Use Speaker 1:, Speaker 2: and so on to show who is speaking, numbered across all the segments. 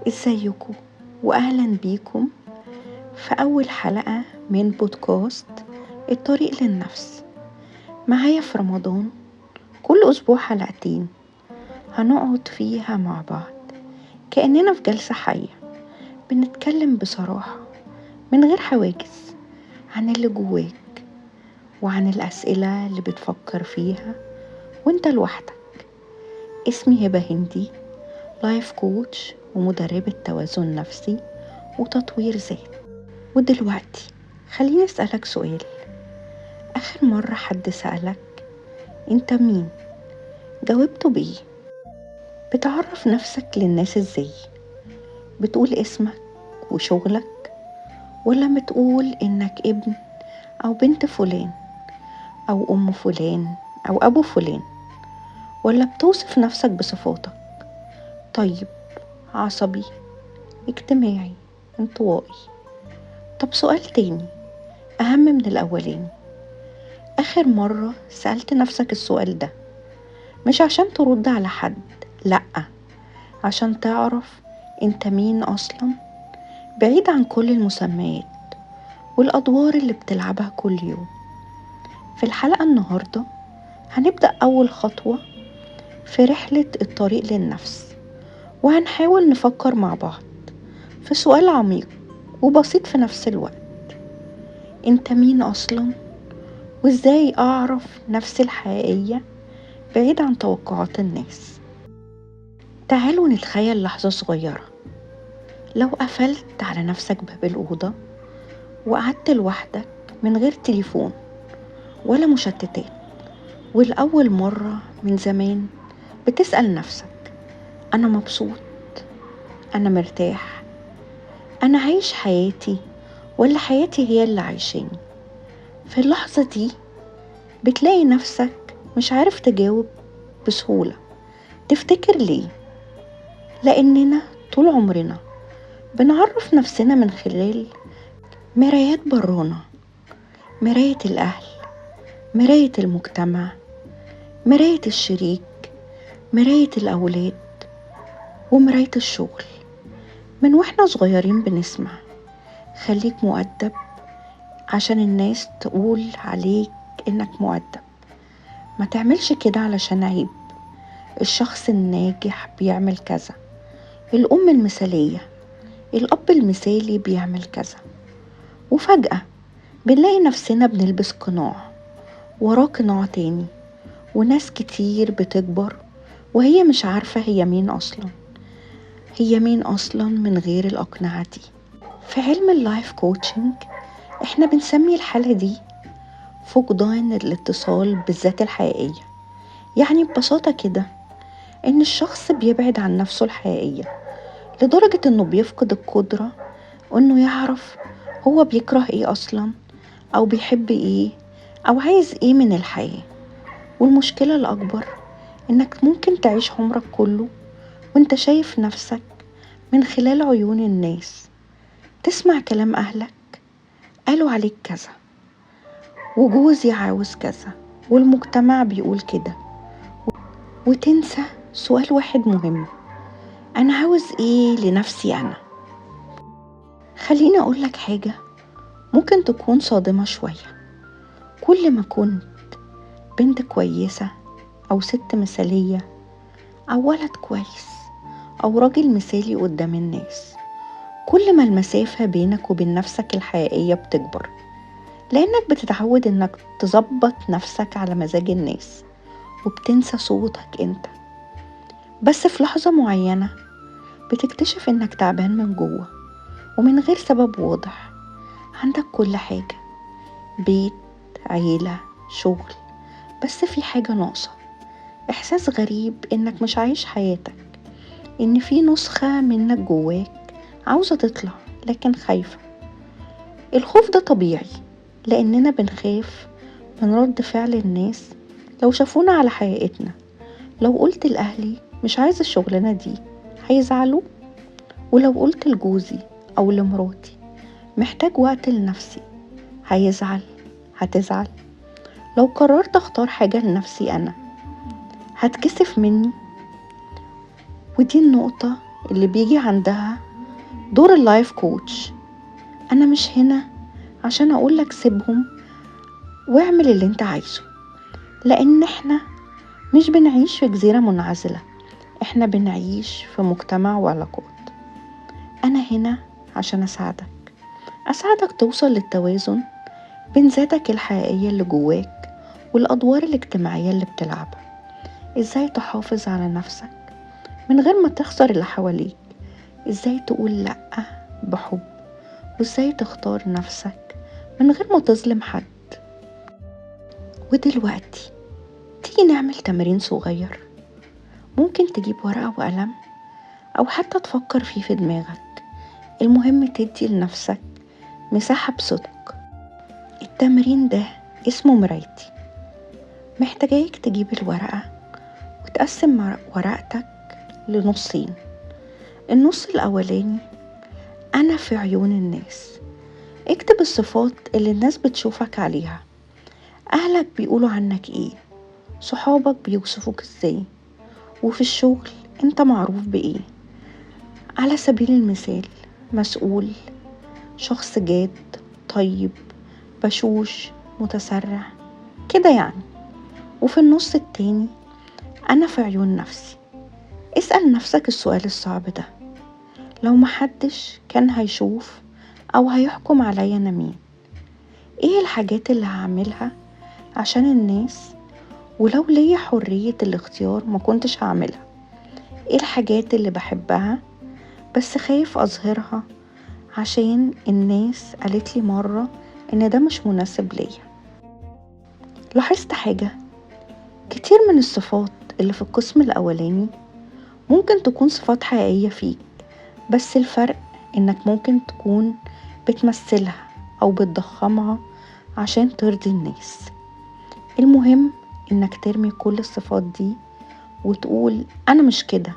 Speaker 1: ازيكم واهلا بيكم في اول حلقة من بودكاست الطريق للنفس. معايا في رمضان كل اسبوع حلقتين هنقعد فيها مع بعض كأننا في جلسة حية، بنتكلم بصراحة من غير حواجز عن اللي جواك وعن الأسئلة اللي بتفكر فيها وانت لوحدك. اسمي هبة هندي، لايف كوتش ومدربة توازن نفسي وتطوير ذات. ودلوقتي خليني أسألك سؤال، آخر مرة حد سألك انت مين جاوبته بإيه؟ بتعرف نفسك للناس ازاي؟ بتقول اسمك وشغلك، ولا بتقول انك ابن او بنت فلان او ام فلان او ابو فلان؟ ولا بتوصف نفسك بصفاتك طيب، عصبي، اجتماعي، انطوائي؟ طب سؤال تاني أهم من الأولاني، آخر مرة سألت نفسك السؤال ده مش عشان ترد على حد، لأ، عشان تعرف انت مين أصلا، بعيد عن كل المسميات والأدوار اللي بتلعبها كل يوم. في الحلقة النهاردة هنبدأ أول خطوة في رحلة الطريق للنفس، وهنحاول نفكر مع بعض في سؤال عميق وبسيط في نفس الوقت، انت مين أصلا؟ وازاي أعرف نفسي الحقيقية بعيد عن توقعات الناس؟ تعالوا نتخيل لحظة صغيرة، لو قفلت على نفسك باب الأوضة وقعدت لوحدك من غير تليفون ولا مشتتات، والأول مرة من زمان بتسأل نفسك أنا مبسوط؟ أنا مرتاح؟ أنا عايش حياتي ولا حياتي هي اللي عايشاني؟ في اللحظة دي بتلاقي نفسك مش عارف تجاوب بسهولة. تفتكر ليه؟ لأننا طول عمرنا بنعرف نفسنا من خلال مرايات برانا، مراية الأهل، مراية المجتمع، مراية الشريك، مراية الأولاد، ومراية الشغل. من واحنا صغيرين بنسمع خليك مؤدب عشان الناس تقول عليك إنك مؤدب، ما تعملش كده علشان عيب، الشخص الناجح بيعمل كذا، الأم المثالية، الأب المثالي بيعمل كذا. وفجأة بنلاقي نفسنا بنلبس قناع وراه قناع تاني، وناس كتير بتكبر وهي مش عارفة هي مين أصلا، هي مين أصلا من غير الأقنعة دي. في علم اللايف كوتشنج احنا بنسمي الحالة دي فقدان الاتصال بالذات الحقيقية. يعني ببساطة كده ان الشخص بيبعد عن نفسه الحقيقية لدرجة انه بيفقد القدرة انه يعرف هو بيكره ايه اصلا، او بيحب ايه، او عايز ايه من الحياة. والمشكلة الاكبر انك ممكن تعيش عمرك كله وانت شايف نفسك من خلال عيون الناس، تسمع كلام اهلك قالوا عليك كذا، وجوزي عاوز كذا، والمجتمع بيقول كده، وتنسى سؤال واحد مهم، انا عاوز ايه لنفسي انا؟ خليني اقولك حاجة ممكن تكون صادمة شوية، كل ما كنت بنت كويسة او ست مثالية او ولد كويس او راجل مثالي قدام الناس، كل ما المسافة بينك وبين نفسك الحقيقية بتكبر، لانك بتتعود انك تظبط نفسك على مزاج الناس وبتنسى صوتك انت. بس في لحظة معينة بتكتشف انك تعبان من جوه ومن غير سبب واضح، عندك كل حاجة، بيت، عيلة، شغل، بس في حاجة ناقصة، احساس غريب انك مش عايش حياتك، ان في نسخة منك جواك عاوزة تطلع لكن خايفة. الخوف ده طبيعي، لاننا بنخاف من رد فعل الناس لو شافونا على حقيقتنا. لو قلت لأهلي مش عايزة الشغلانة دي هيزعلوا، ولو قلت لجوزي أو لمراتي محتاج وقت لنفسي هيزعل، هتزعل. لو قررت اختار حاجة لنفسي أنا هتكسف مني. ودي النقطة اللي بيجي عندها دور اللايف كوتش. أنا مش هنا عشان أقولك سيبهم واعمل اللي انت عايزه، لأن احنا مش بنعيش في جزيرة منعزلة، احنا بنعيش في مجتمع وعلاقات. أنا هنا عشان أساعدك توصل للتوازن بين ذاتك الحقيقية اللي جواك والأدوار الاجتماعية اللي بتلعبها. إزاي تحافظ على نفسك من غير ما تخسر اللي حواليك، إزاي تقول لأ بحب، وإزاي تختار نفسك من غير ما تظلم حد. ودلوقتي تيجي نعمل تمرين صغير، ممكن تجيب ورقة وقلم أو حتى تفكر فيه في دماغك. المهم تدي لنفسك مساحة بصدق. التمرين ده اسمه مرايتي. محتاجاك تجيب الورقة وتقسم ورقتك لنصين. النص الأولاني أنا في عيون الناس. اكتب الصفات اللي الناس بتشوفك عليها. أهلك بيقولوا عنك إيه، صحابك بيوصفوك إزاي، وفي الشغل أنت معروف بإيه. على سبيل المثال مسؤول، شخص جاد، طيب، بشوش، متسرع كده يعني. وفي النص التاني أنا في عيون نفسي. اسأل نفسك السؤال الصعب ده: لو محدش كان هيشوف أو هيحكم عليا أنا مين؟ إيه الحاجات اللي هعملها عشان الناس؟ ولو ليا حرية الاختيار ما كنتش هعملها؟ إيه الحاجات اللي بحبها بس خايف أظهرها عشان الناس قالت لي مرة إن ده مش مناسب ليا؟ لاحظت حاجة؟ كتير من الصفات اللي في القسم الأولاني ممكن تكون صفات حقيقية فيك، بس الفرق إنك ممكن تكون بتمثلها أو بتضخمها عشان ترضي الناس. المهم إنك ترمي كل الصفات دي وتقول أنا مش كده.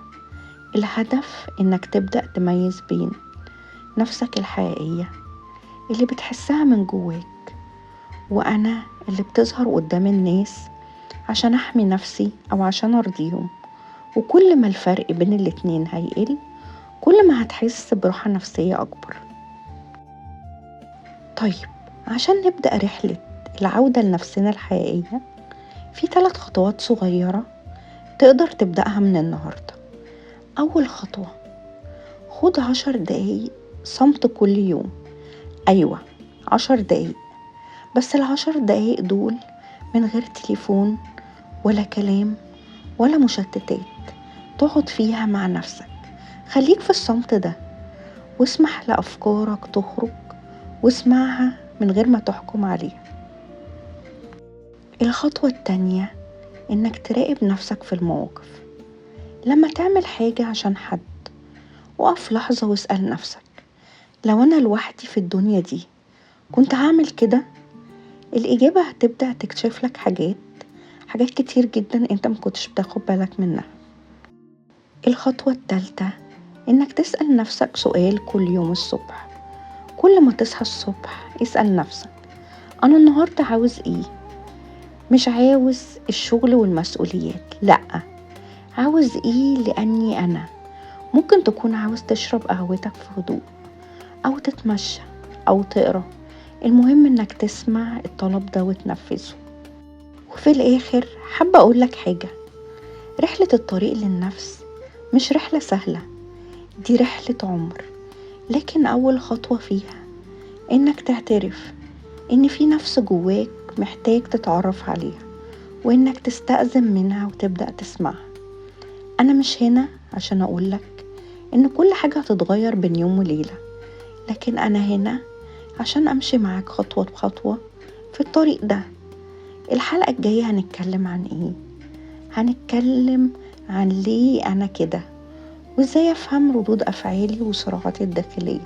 Speaker 1: الهدف إنك تبدأ تميز بين نفسك الحقيقية اللي بتحسها من جواك، وأنا اللي بتظهر قدام الناس عشان أحمي نفسي أو عشان أرضيهم. وكل ما الفرق بين الاتنين هيقل، كل ما هتحس براحة نفسية أكبر. طيب، عشان نبدأ رحلة العودة لنفسنا الحقيقية، في 3 خطوات صغيرة تقدر تبدأها من النهاردة. أول خطوة: خد 10 دقايق صمت كل يوم. أيوة، 10 دقايق بس. 10 دقايق دول من غير تليفون ولا كلام ولا مشتتات، تقعد فيها مع نفسك. خليك في الصمت ده واسمح لأفكارك تخرج، واسمعها من غير ما تحكم عليها. الخطوة التانية إنك تراقب نفسك في المواقف. لما تعمل حاجة عشان حد، وقف لحظة واسأل نفسك: لو أنا لوحدي في الدنيا دي كنت هعمل كده؟ الإجابة هتبدأ تكشف لك حاجات كتير جدا انت مكنتش بتاخد بالك منها. الخطوة التالتة إنك تسأل نفسك سؤال كل يوم الصبح. كل ما تصحى الصبح اسأل نفسك: أنا النهاردة عاوز إيه؟ مش عاوز الشغل والمسؤوليات، لأ، عاوز إيه لأني أنا. ممكن تكون عاوز تشرب قهوتك في هدوء، أو تتمشى، أو تقرأ. المهم إنك تسمع الطلب ده وتنفذه. وفي الآخر حابة أقولك حاجة: رحلة الطريق للنفس مش رحلة سهلة، دي رحلة عمر. لكن أول خطوة فيها إنك تعترف إن في نفس جواك محتاج تتعرف عليها، وإنك تستأذن منها وتبدأ تسمعها. أنا مش هنا عشان أقولك إن كل حاجة هتتغير بين يوم وليلة، لكن أنا هنا عشان أمشي معاك خطوة بخطوة في الطريق ده. الحلقة الجاية هنتكلم عن إيه؟ هنتكلم عن ليه أنا كده، وإزاي أفهم ردود أفعالي وصراعاتي الداخلية.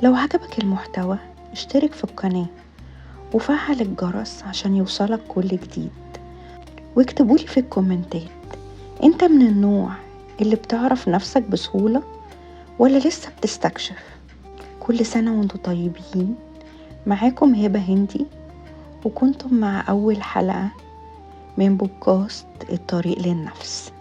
Speaker 1: لو عجبك المحتوى اشترك في القناة وفعل الجرس عشان يوصلك كل جديد. واكتبولي في الكومنتات: انت من النوع اللي بتعرف نفسك بسهولة ولا لسه بتستكشف؟ كل سنة وانتم طيبين. معاكم هبة هندي، وكنتم مع أول حلقة من بودكاست الطريق للنفس.